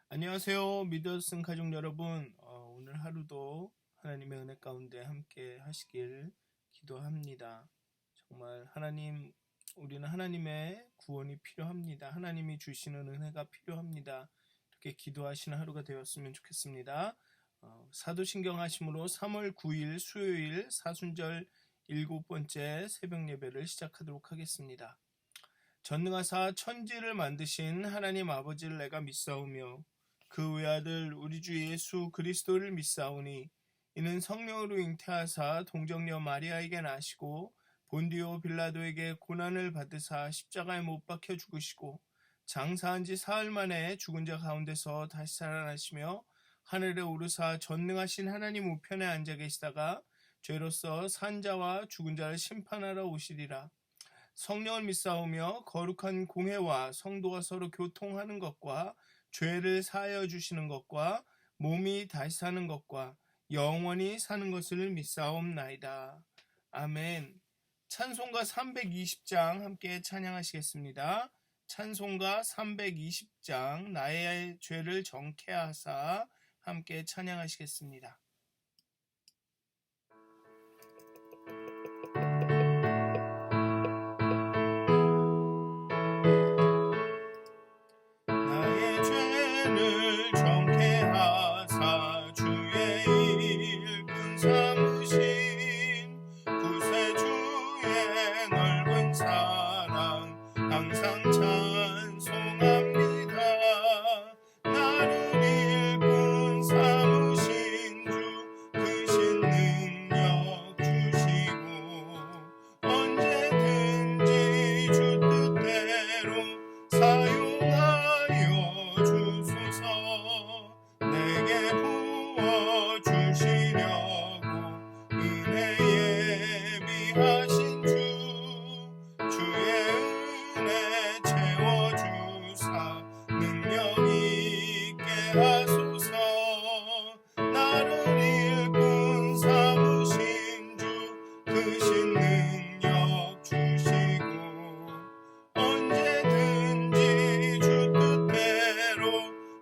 안녕하세요. 믿었은 가족 여러분. 오늘 하루도 하나님의 은혜 가운데 함께 하시길 기도합니다. 정말 우리는 하나님의 구원이 필요합니다. 하나님이 주시는 은혜가 필요합니다. 이렇게 기도하시는 하루가 되었으면 좋겠습니다. 사도신경 하심으로 3월 9일 수요일 사순절 7번째 새벽 예배를 시작하도록 하겠습니다. 전능하사 천지를 만드신 하나님 아버지를 내가 믿사오며 그 외아들 우리 주 예수 그리스도를 믿사오니 이는 성령으로 잉태하사 동정녀 마리아에게 나시고 본디오 빌라도에게 고난을 받으사 십자가에 못 박혀 죽으시고 장사한 지 사흘 만에 죽은 자 가운데서 다시 살아나시며 하늘에 오르사 전능하신 하나님 우편에 앉아 계시다가 죄로서 산 자와 죽은 자를 심판하러 오시리라. 성령을 믿사오며 거룩한 공회와 성도가 서로 교통하는 것과 죄를 사하여 주시는 것과 몸이 다시 사는 것과 영원히 사는 것을 믿사옵나이다. 아멘. 찬송가 320장 함께 찬양하시겠습니다. 찬송가 320장 나의 죄를 정케 하사 함께 찬양하시겠습니다. 나의 죄를 정케 하사 주의 일꾼 삼으신 구세주의 넓은 사랑 항상 찬송합니다. 나를 일꾼 삼으신 주 크신 능력 주시고 언제든지 주 뜻대로 사용하여 주소서. 내게 부어주시려고 은혜 예비하신 주의 은혜 채워주사 능력 있게 하소서. 나를 일꾼 삼으신 주 크신 능력 주시고 언제든지 주 뜻대로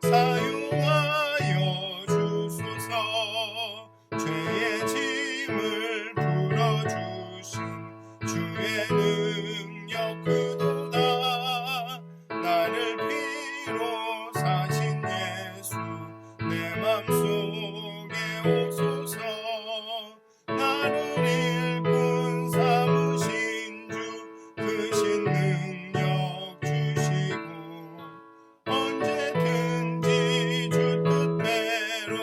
사용하여 주소서. 죄의 짐을 풀어주신 주의 능력 그도다. 나를 피로 사신 예수 내 맘속에 오소서. 나를 일꾼 삼으신 주 크신 능력 주시고 언제든지 주 뜻대로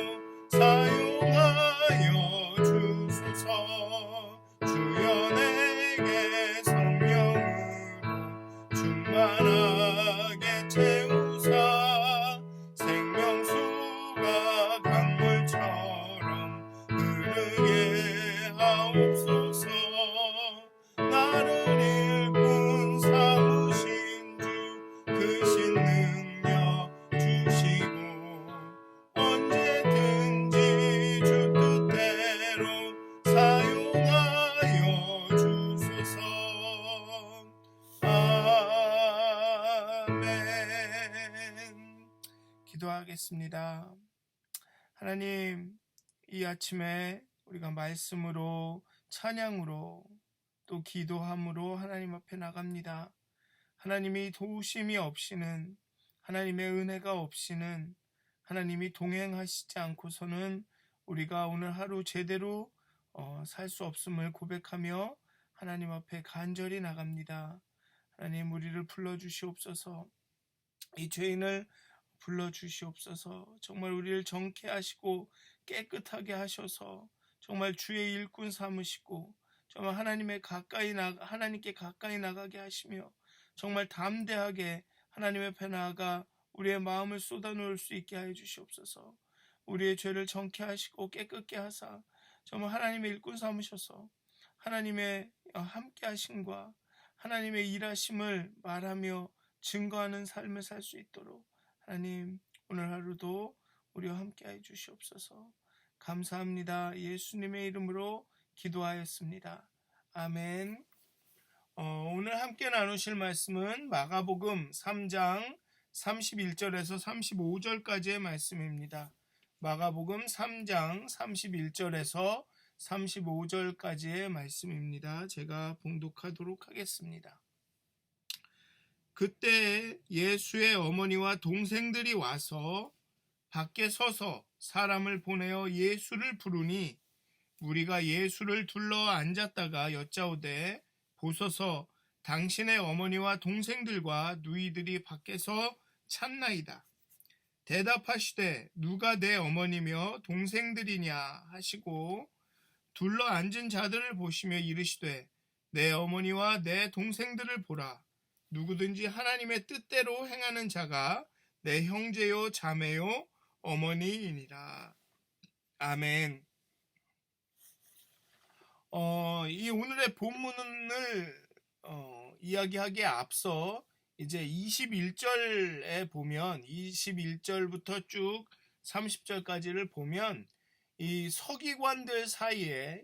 사용하여 주소서. 주여 내게 성령으로 충만하게 채우사 생명수가 강물처럼 흐르게 하옵소서. 나를 일꾼 삼으신 주 크신 능력 주시고 언제든지 주 뜻대로 사용하여 주소서. 아멘. 기도하겠습니다. 하나님, 이 아침에 우리가 말씀으로 찬양으로 또 기도함으로 하나님 앞에 나갑니다. 하나님이 도우심이 없이는, 하나님의 은혜가 없이는, 하나님이 동행하시지 않고서는 우리가 오늘 하루 제대로 살 수 없음을 고백하며 하나님 앞에 간절히 나갑니다. 하나님, 우리를 불러주시옵소서. 이 죄인을 불러주시옵소서. 정말 우리를 정케 하시고 깨끗하게 하셔서 정말 주의 일꾼 삼으시고 정말 하나님께 가까이 나가게 하시며 정말 담대하게 하나님 앞에 나아가 우리의 마음을 쏟아놓을 수 있게 하여 주시옵소서. 우리의 죄를 정케 하시고 깨끗게 하사 정말 하나님의 일꾼 삼으셔서 하나님의 함께 하심과 하나님의 일하심을 말하며 증거하는 삶을 살 수 있도록 하나님 오늘 하루도 우리와 함께 해 주시옵소서. 감사합니다. 예수님의 이름으로 기도하였습니다. 아멘. 오늘 함께 나누실 말씀은 마가복음 3장 31절에서 35절까지의 말씀입니다. 마가복음 3장 31절에서 35절까지의 말씀입니다. 제가 봉독하도록 하겠습니다. 그때 예수의 어머니와 동생들이 와서 밖에 서서 사람을 보내어 예수를 부르니 우리가 예수를 둘러 앉았다가 여짜오되 보소서 당신의 어머니와 동생들과 누이들이 밖에서 찾나이다. 대답하시되 누가 내 어머니며 동생들이냐 하시고 둘러 앉은 자들을 보시며 이르시되 내 어머니와 내 동생들을 보라. 누구든지 하나님의 뜻대로 행하는 자가 내 형제요 자매요 어머니이니라. 아멘. 이 오늘의 본문을 이야기하기에 앞서 이제 21절에 보면 21절부터 쭉 30절까지를 보면 이 서기관들 사이에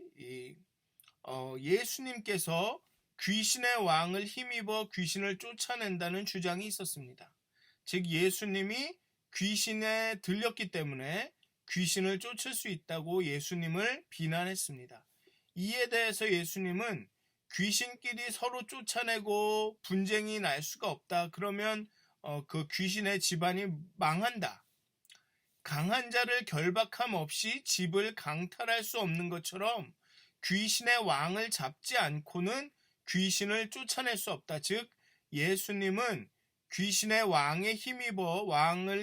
예수님께서 귀신의 왕을 힘입어 귀신을 쫓아낸다는 주장이 있었습니다. 즉 예수님이 귀신에 들렸기 때문에 귀신을 쫓을 수 있다고 예수님을 비난했습니다. 이에 대해서 예수님은 귀신끼리 서로 쫓아내고 분쟁이 날 수가 없다. 그러면 그 귀신의 집안이 망한다. 강한 자를 결박함 없이 집을 강탈할 수 없는 것처럼 귀신의 왕을 잡지 않고는 귀신을 쫓아낼 수 없다. 즉 예수님은 귀신의 왕을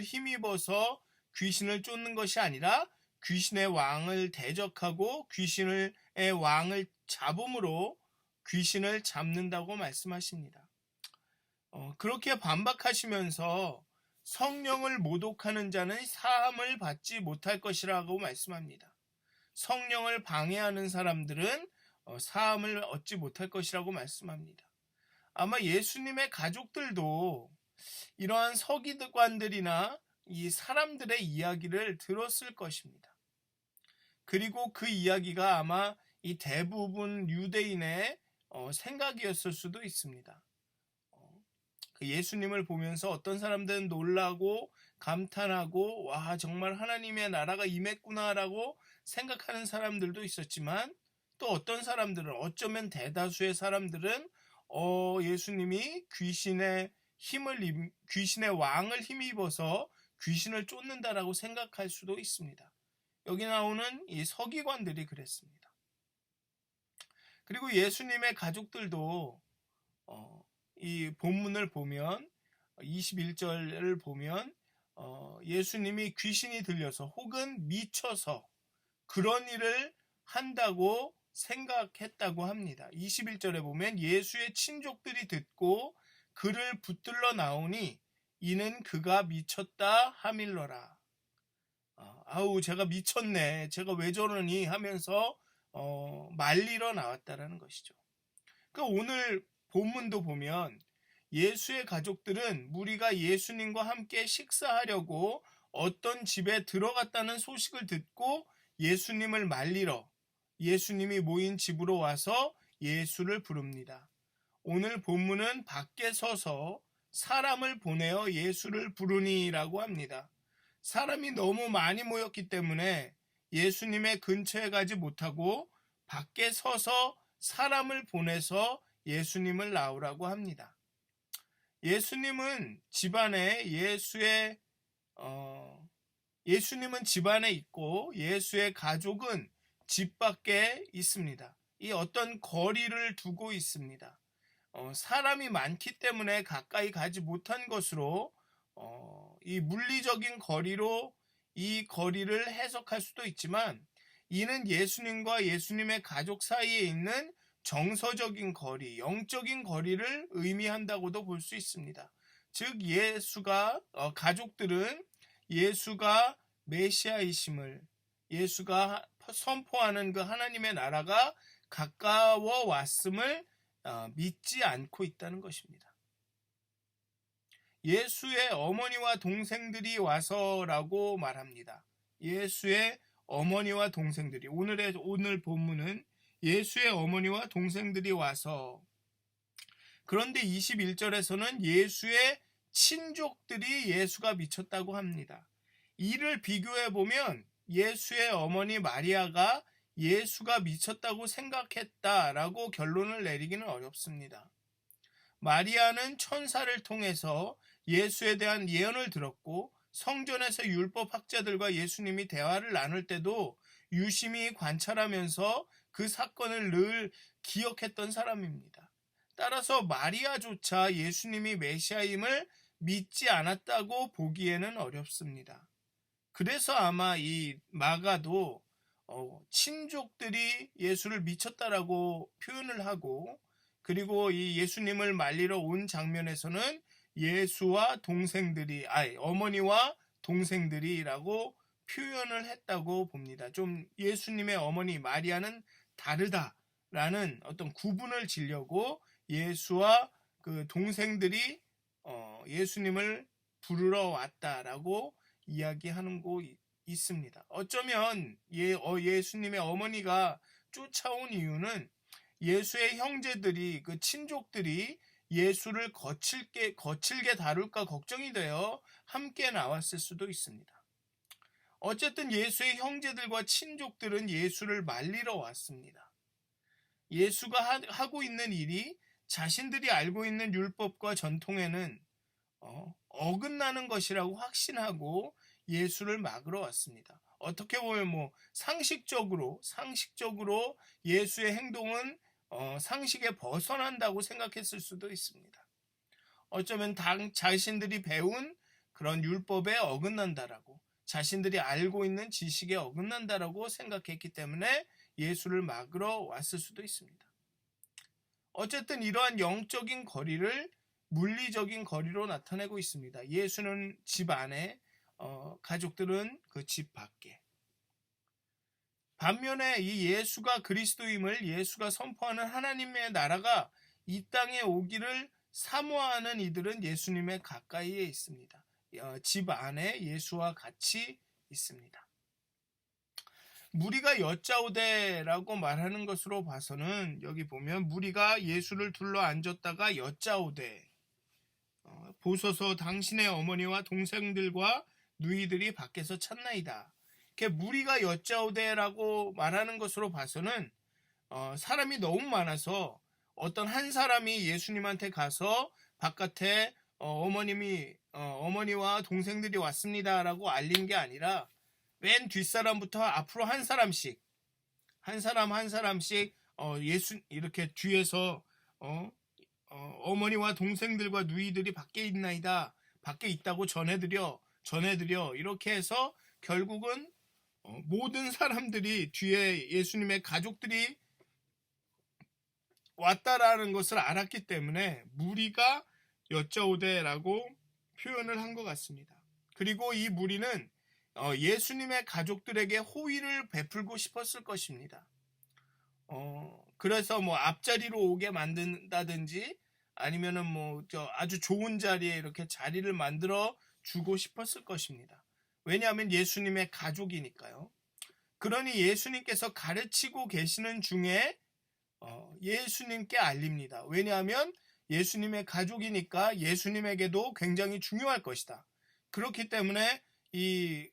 힘입어서 귀신을 쫓는 것이 아니라 귀신의 왕을 대적하고 귀신의 왕을 잡음으로 귀신을 잡는다고 말씀하십니다. 그렇게 반박하시면서 성령을 모독하는 자는 사함을 받지 못할 것이라고 말씀합니다. 성령을 방해하는 사람들은 사함을 얻지 못할 것이라고 말씀합니다. 아마 예수님의 가족들도 이러한 서기관들이나 이 사람들의 이야기를 들었을 것입니다. 그리고 그 이야기가 아마 이 대부분 유대인의 생각이었을 수도 있습니다. 예수님을 보면서 어떤 사람들은 놀라고 감탄하고 와 정말 하나님의 나라가 임했구나라고 생각하는 사람들도 있었지만 또 어떤 사람들은 어쩌면 대다수의 사람들은 예수님이 귀신의 왕을 힘입어서 귀신을 쫓는다라고 생각할 수도 있습니다. 여기 나오는 이 서기관들이 그랬습니다. 그리고 예수님의 가족들도 이 본문을 보면 21절을 보면 예수님이 귀신이 들려서 혹은 미쳐서 그런 일을 한다고 생각했다고 합니다. 21절에 보면 예수의 친족들이 듣고 그를 붙들러 나오니 이는 그가 미쳤다 하밀러라. 아우 제가 미쳤네. 제가 왜 저러니 하면서 말리러 나왔다라는 것이죠. 그러니까 오늘 본문도 보면 예수의 가족들은 무리가 예수님과 함께 식사하려고 어떤 집에 들어갔다는 소식을 듣고 예수님을 말리러 예수님이 모인 집으로 와서 예수를 부릅니다. 오늘 본문은 밖에 서서 사람을 보내어 예수를 부르니라고 합니다. 사람이 너무 많이 모였기 때문에 예수님의 근처에 가지 못하고 밖에 서서 사람을 보내서 예수님을 나오라고 합니다. 예수님은 집안에 있고 예수의 가족은 집 밖에 있습니다. 이 어떤 거리를 두고 있습니다. 사람이 많기 때문에 가까이 가지 못한 것으로 이 물리적인 거리로 이 거리를 해석할 수도 있지만 이는 예수님과 예수님의 가족 사이에 있는 정서적인 거리, 영적인 거리를 의미한다고도 볼 수 있습니다. 즉 가족들은 예수가 메시아이심을 예수가 선포하는 그 하나님의 나라가 가까워 왔음을 믿지 않고 있다는 것입니다. 예수의 어머니와 동생들이 와서라고 말합니다. 예수의 어머니와 동생들이 오늘 본문은 예수의 어머니와 동생들이 와서 그런데 21절에서는 예수의 친족들이 예수가 미쳤다고 합니다. 이를 비교해 보면 예수의 어머니 마리아가 예수가 미쳤다고 생각했다라고 결론을 내리기는 어렵습니다. 마리아는 천사를 통해서 예수에 대한 예언을 들었고 성전에서 율법 학자들과 예수님이 대화를 나눌 때도 유심히 관찰하면서 그 사건을 늘 기억했던 사람입니다. 따라서 마리아조차 예수님이 메시아임을 믿지 않았다고 보기에는 어렵습니다. 그래서 아마 이 마가도 친족들이 예수를 미쳤다라고 표현을 하고, 그리고 이 예수님을 말리러 온 장면에서는 예수와 동생들이, 어머니와 동생들이라고 표현을 했다고 봅니다. 좀 예수님의 어머니 마리아는 다르다라는 어떤 구분을 지려고 예수와 그 동생들이 예수님을 부르러 왔다라고 이야기하는 곳이 있습니다. 어쩌면 예수님의 어머니가 쫓아온 이유는 예수의 형제들이, 그 친족들이 예수를 거칠게 다룰까 걱정이 되어 함께 나왔을 수도 있습니다. 어쨌든 예수의 형제들과 친족들은 예수를 말리러 왔습니다. 예수가 하고 있는 일이 자신들이 알고 있는 율법과 전통에는 어긋나는 것이라고 확신하고 예수를 막으러 왔습니다. 어떻게 보면 상식적으로 예수의 행동은 상식에 벗어난다고 생각했을 수도 있습니다. 어쩌면 자신들이 배운 그런 율법에 어긋난다라고, 자신들이 알고 있는 지식에 어긋난다라고 생각했기 때문에 예수를 막으러 왔을 수도 있습니다. 어쨌든 이러한 영적인 거리를 물리적인 거리로 나타내고 있습니다. 예수는 집 안에, 가족들은 그 집 밖에. 반면에 이 예수가 그리스도임을, 예수가 선포하는 하나님의 나라가 이 땅에 오기를 사모하는 이들은 예수님의 가까이에 있습니다. 집 안에 예수와 같이 있습니다. 무리가 여짜오되라고 말하는 것으로 봐서는, 여기 보면 무리가 예수를 둘러 앉았다가 여짜오되, 보소서 당신의 어머니와 동생들과 누이들이 밖에서 찾나이다. 이렇게 무리가 여짜오되라고 말하는 것으로 봐서는 사람이 너무 많아서 어떤 한 사람이 예수님한테 가서 바깥에 어머니와 동생들이 왔습니다라고 알린 게 아니라 맨 뒷사람부터 앞으로 한 사람씩 예수 이렇게 뒤에서 어머니와 동생들과 누이들이 밖에 있나이다, 밖에 있다고 전해드려 이렇게 해서 결국은 모든 사람들이 뒤에 예수님의 가족들이 왔다라는 것을 알았기 때문에 무리가 여짜오되라고 표현을 한 것 같습니다. 그리고 이 무리는 예수님의 가족들에게 호의를 베풀고 싶었을 것입니다. 그래서 앞자리로 오게 만든다든지 아니면은 아주 좋은 자리에 이렇게 자리를 만들어 주고 싶었을 것입니다. 왜냐하면 예수님의 가족이니까요. 그러니 예수님께서 가르치고 계시는 중에 예수님께 알립니다. 왜냐하면 예수님의 가족이니까 예수님에게도 굉장히 중요할 것이다. 그렇기 때문에 이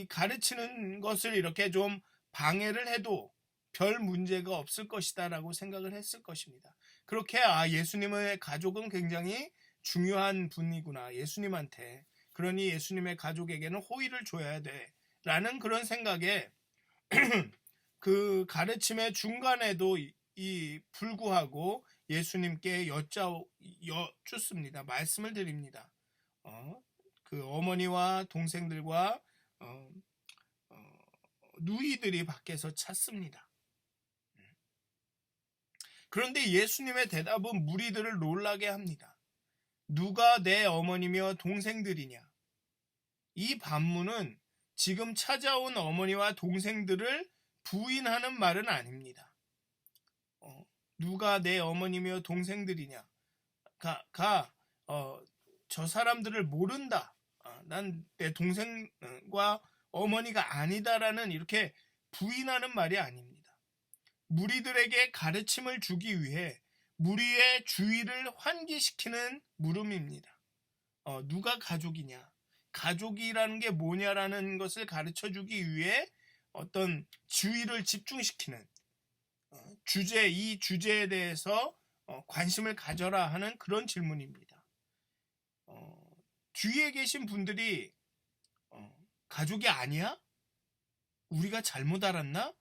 가르치는 것을 이렇게 좀 방해를 해도 별 문제가 없을 것이다 라고 생각을 했을 것입니다. 그렇게 예수님의 가족은 굉장히 중요한 분이구나, 예수님한테. 그러니 예수님의 가족에게는 호의를 줘야 돼 라는 그런 생각에 그 가르침의 중간에도 불구하고 예수님께 여쭙습니다. 말씀을 드립니다. 그 어머니와 동생들과 누이들이 밖에서 찾습니다. 그런데 예수님의 대답은 무리들을 놀라게 합니다. 누가 내 어머니며 동생들이냐? 이 반문은 지금 찾아온 어머니와 동생들을 부인하는 말은 아닙니다. 누가 내 어머니며 동생들이냐? 저 사람들을 모른다. 난 내 동생과 어머니가 아니다라는 이렇게 부인하는 말이 아닙니다. 무리들에게 가르침을 주기 위해 무리의 주의를 환기시키는 물음입니다. 누가 가족이냐, 가족이라는 게 뭐냐라는 것을 가르쳐 주기 위해 어떤 주의를 집중시키는 이 주제에 대해서 관심을 가져라 하는 그런 질문입니다. 뒤에 계신 분들이 가족이 아니야? 우리가 잘못 알았나?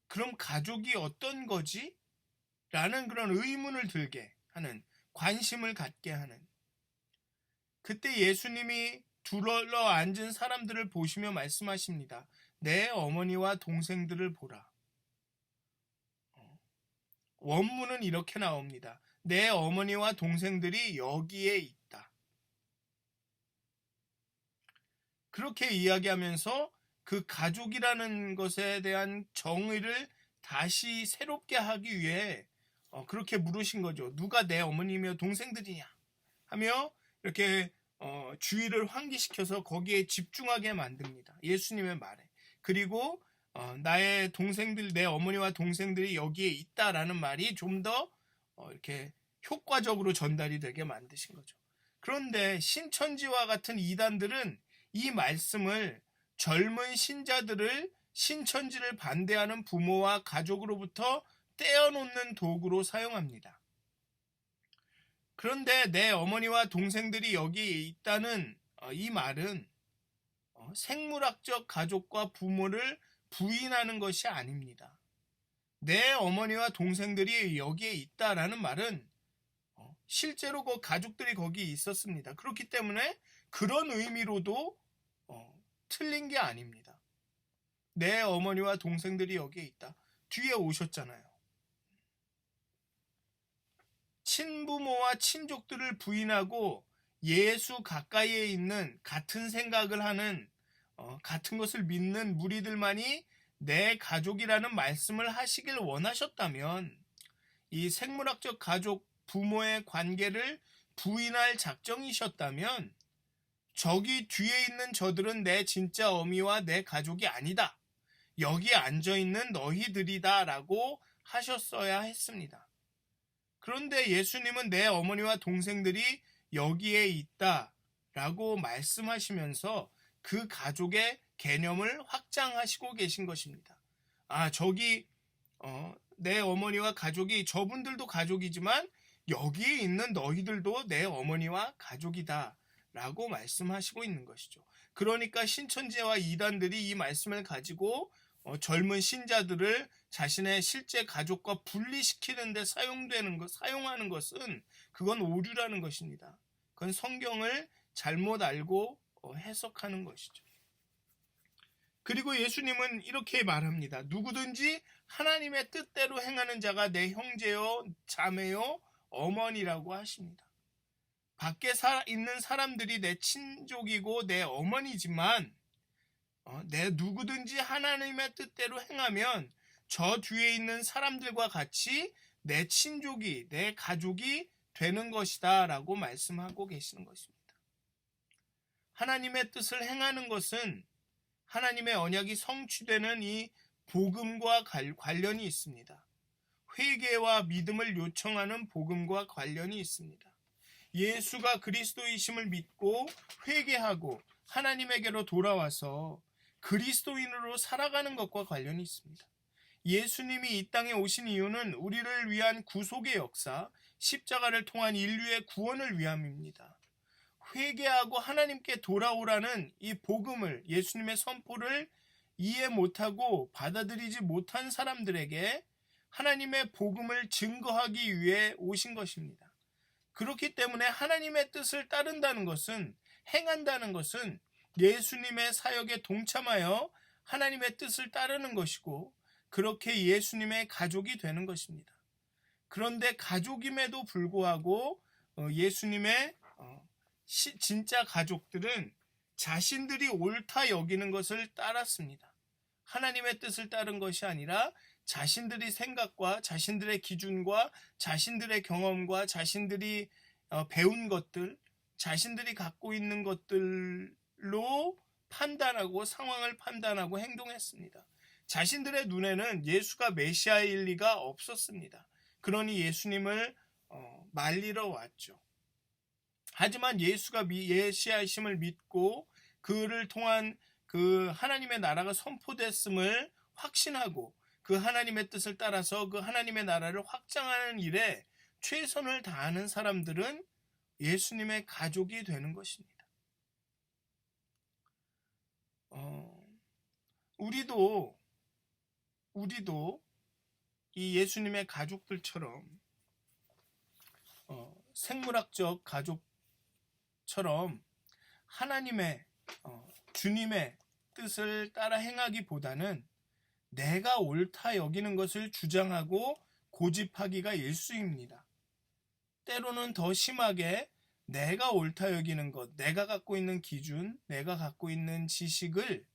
그럼 가족이 어떤 거지? 라는 그런 의문을 들게 하는, 관심을 갖게 하는. 그때 예수님이 둘러 앉은 사람들을 보시며 말씀하십니다. 내 어머니와 동생들을 보라. 원문은 이렇게 나옵니다. 내 어머니와 동생들이 여기에 있다. 그렇게 이야기하면서 그 가족이라는 것에 대한 정의를 다시 새롭게 하기 위해 그렇게 물으신 거죠. 누가 내 어머니며 동생들이냐 하며 이렇게 주의를 환기시켜서 거기에 집중하게 만듭니다. 예수님의 말에. 그리고 나의 동생들, 내 어머니와 동생들이 여기에 있다라는 말이 좀 더 이렇게 효과적으로 전달이 되게 만드신 거죠. 그런데 신천지와 같은 이단들은 이 말씀을 젊은 신자들을 신천지를 반대하는 부모와 가족으로부터 떼어놓는 도구로 사용합니다. 그런데 내 어머니와 동생들이 여기에 있다는 이 말은 생물학적 가족과 부모를 부인하는 것이 아닙니다. 내 어머니와 동생들이 여기에 있다라는 말은 실제로 그 가족들이 거기 있었습니다. 그렇기 때문에 그런 의미로도 틀린 게 아닙니다. 내 어머니와 동생들이 여기에 있다. 뒤에 오셨잖아요. 친부모와 친족들을 부인하고 예수 가까이에 있는 같은 생각을 하는 같은 것을 믿는 무리들만이 내 가족이라는 말씀을 하시길 원하셨다면 이 생물학적 가족 부모의 관계를 부인할 작정이셨다면 저기 뒤에 있는 저들은 내 진짜 어미와 내 가족이 아니다. 여기 앉아있는 너희들이다 라고 하셨어야 했습니다. 그런데 예수님은 내 어머니와 동생들이 여기에 있다 라고 말씀하시면서 그 가족의 개념을 확장하시고 계신 것입니다. 저기 내 어머니와 가족이, 저분들도 가족이지만 여기에 있는 너희들도 내 어머니와 가족이다 라고 말씀하시고 있는 것이죠. 그러니까 신천지와 이단들이 이 말씀을 가지고 젊은 신자들을 자신의 실제 가족과 분리시키는 데 사용하는 것은 그건 오류라는 것입니다. 그건 성경을 잘못 알고 해석하는 것이죠. 그리고 예수님은 이렇게 말합니다. 누구든지 하나님의 뜻대로 행하는 자가 내 형제요, 자매요, 어머니라고 하십니다. 밖에 있는 사람들이 내 친족이고 내 어머니지만 내 누구든지 하나님의 뜻대로 행하면 저 뒤에 있는 사람들과 같이 내 친족이, 내 가족이 되는 것이다 라고 말씀하고 계시는 것입니다. 하나님의 뜻을 행하는 것은 하나님의 언약이 성취되는 이 복음과 관련이 있습니다. 회개와 믿음을 요청하는 복음과 관련이 있습니다. 예수가 그리스도이심을 믿고 회개하고 하나님에게로 돌아와서 그리스도인으로 살아가는 것과 관련이 있습니다. 예수님이 이 땅에 오신 이유는 우리를 위한 구속의 역사, 십자가를 통한 인류의 구원을 위함입니다. 회개하고 하나님께 돌아오라는 이 복음을, 예수님의 선포를 이해 못하고 받아들이지 못한 사람들에게 하나님의 복음을 증거하기 위해 오신 것입니다. 그렇기 때문에 하나님의 뜻을 따른다는 것은, 행한다는 것은 예수님의 사역에 동참하여 하나님의 뜻을 따르는 것이고, 그렇게 예수님의 가족이 되는 것입니다. 그런데 가족임에도 불구하고 예수님의 진짜 가족들은 자신들이 옳다 여기는 것을 따랐습니다. 하나님의 뜻을 따른 것이 아니라 자신들의 생각과 자신들의 기준과 자신들의 경험과 자신들이 배운 것들, 자신들이 갖고 있는 것들로 판단하고 상황을 판단하고 행동했습니다. 자신들의 눈에는 예수가 메시아일 리가 없었습니다. 그러니 예수님을 말리러 왔죠. 하지만 예수가 메시아이심을 믿고 그를 통한 그 하나님의 나라가 선포됐음을 확신하고 그 하나님의 뜻을 따라서 그 하나님의 나라를 확장하는 일에 최선을 다하는 사람들은 예수님의 가족이 되는 것입니다. 우리도 이 예수님의 가족들처럼 생물학적 가족처럼 하나님의 주님의 뜻을 따라 행하기보다는 내가 옳다 여기는 것을 주장하고 고집하기가 일쑤입니다. 때로는 더 심하게 내가 옳다 여기는 것, 내가 갖고 있는 기준, 내가 갖고 있는 지식을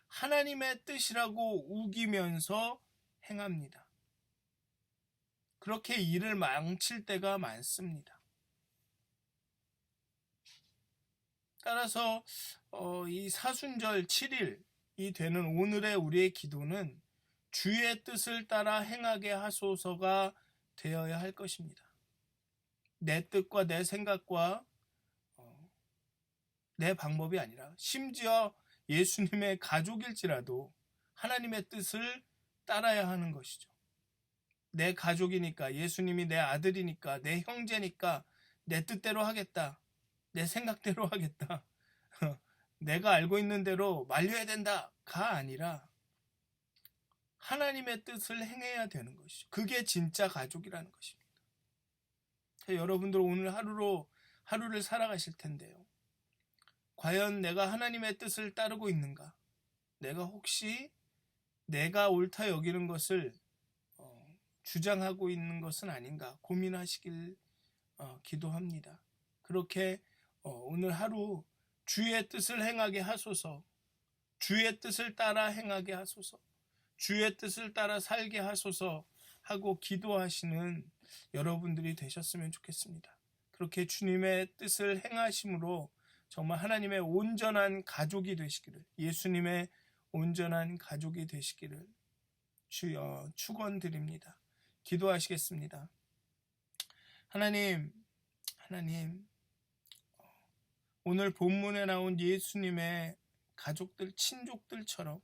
하나님의 뜻이라고 우기면서 행합니다. 그렇게 일을 망칠 때가 많습니다. 따라서 이 사순절 7일이 되는 오늘의 우리의 기도는 주의 뜻을 따라 행하게 하소서가 되어야 할 것입니다. 내 뜻과 내 생각과 내 방법이 아니라 심지어 예수님의 가족일지라도 하나님의 뜻을 따라야 하는 것이죠. 내 가족이니까, 예수님이 내 아들이니까, 내 형제니까 내 뜻대로 하겠다, 내 생각대로 하겠다, 내가 알고 있는 대로 말려야 된다가 아니라 하나님의 뜻을 행해야 되는 것이죠. 그게 진짜 가족이라는 것입니다. 여러분들 오늘 하루를 살아가실 텐데요. 과연 내가 하나님의 뜻을 따르고 있는가? 내가 혹시 내가 옳다 여기는 것을 주장하고 있는 것은 아닌가 고민하시길 기도합니다. 그렇게 오늘 하루 주의 뜻을 행하게 하소서, 주의 뜻을 따라 행하게 하소서, 주의 뜻을 따라 살게 하소서 하고 기도하시는 여러분들이 되셨으면 좋겠습니다. 그렇게 주님의 뜻을 행하심으로 정말 하나님의 온전한 가족이 되시기를, 예수님의 온전한 가족이 되시기를 주여 축원드립니다. 기도하시겠습니다. 하나님, 오늘 본문에 나온 예수님의 가족들, 친족들처럼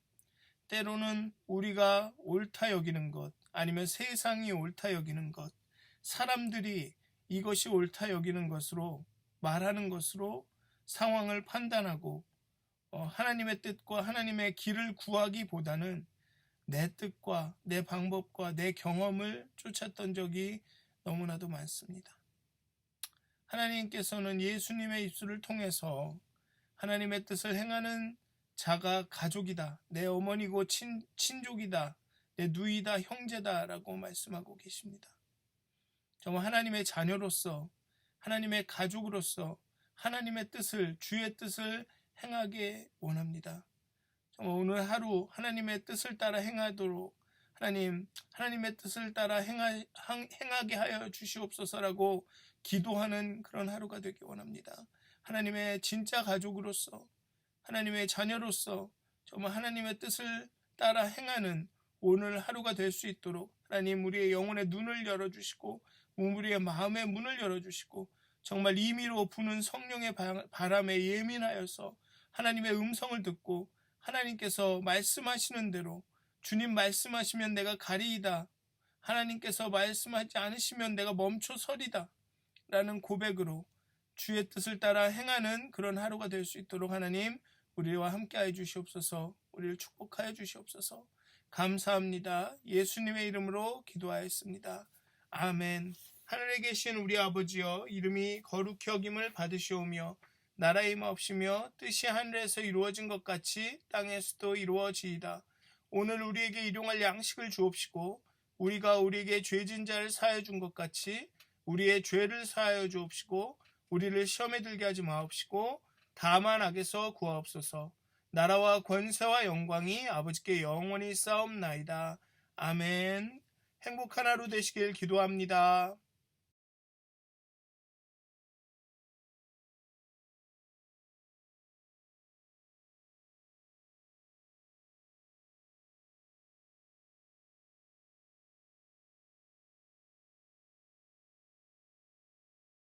때로는 우리가 옳다 여기는 것, 아니면 세상이 옳다 여기는 것, 사람들이 이것이 옳다 여기는 것으로 말하는 것으로 상황을 판단하고 하나님의 뜻과 하나님의 길을 구하기보다는 내 뜻과 내 방법과 내 경험을 쫓았던 적이 너무나도 많습니다. 하나님께서는 예수님의 입술을 통해서 하나님의 뜻을 행하는 자가 가족이다, 내 어머니고 친족이다, 내 누이다, 형제다 라고 말씀하고 계십니다. 정말 하나님의 자녀로서, 하나님의 가족으로서 하나님의 뜻을, 주의 뜻을 행하게 원합니다. 정말 오늘 하루 하나님의 뜻을 따라 행하도록 하나님의 뜻을 따라 행하게 하여 주시옵소서라고 기도하는 그런 하루가 되기 원합니다. 하나님의 진짜 가족으로서, 하나님의 자녀로서 정말 하나님의 뜻을 따라 행하는 오늘 하루가 될 수 있도록 하나님 우리의 영혼의 눈을 열어주시고 우리의 마음의 문을 열어주시고 정말 임의로 부는 성령의 바람에 예민하여서 하나님의 음성을 듣고 하나님께서 말씀하시는 대로, 주님 말씀하시면 내가 가리이다, 하나님께서 말씀하지 않으시면 내가 멈춰 서리다 라는 고백으로 주의 뜻을 따라 행하는 그런 하루가 될 수 있도록 하나님 우리와 함께하여 주시옵소서. 우리를 축복하여 주시옵소서. 감사합니다. 예수님의 이름으로 기도하였습니다. 아멘. 하늘에 계신 우리 아버지여, 이름이 거룩히 여김을 받으시오며 나라의 임하옵시며 뜻이 하늘에서 이루어진 것 같이 땅에서도 이루어지이다. 오늘 우리에게 일용할 양식을 주옵시고 우리가 우리에게 죄진 자를 사하여 준 것 같이 우리의 죄를 사하여 주옵시고 우리를 시험에 들게 하지 마옵시고 다만 악에서 구하옵소서. 나라와 권세와 영광이 아버지께 영원히 싸움나이다. 아멘. 행복한 하루 되시길 기도합니다.